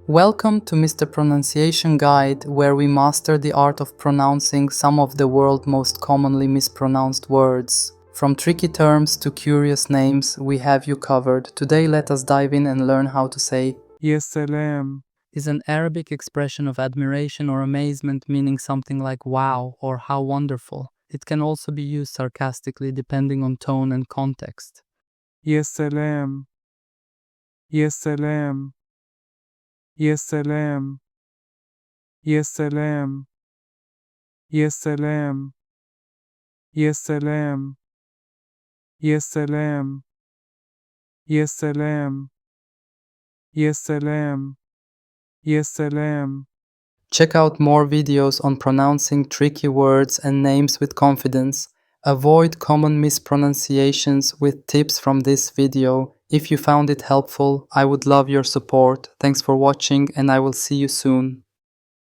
Welcome to Mr. Pronunciation Guide, where we master the art of pronouncing some of the world's most commonly mispronounced words. From tricky terms to curious names, we have you covered. Today let us dive in and learn how to say Salam is an Arabic expression of admiration or amazement, meaning something like wow or how wonderful. It can also be used sarcastically depending on tone and context. Salam Salam Salam Salam Salam Salam Salam Salam Salam Salam. Check out more videos on pronouncing tricky words and names with confidence. Avoid common mispronunciations with tips from this video. If you found it helpful, I would love your support. Thanks for watching and I will see you soon.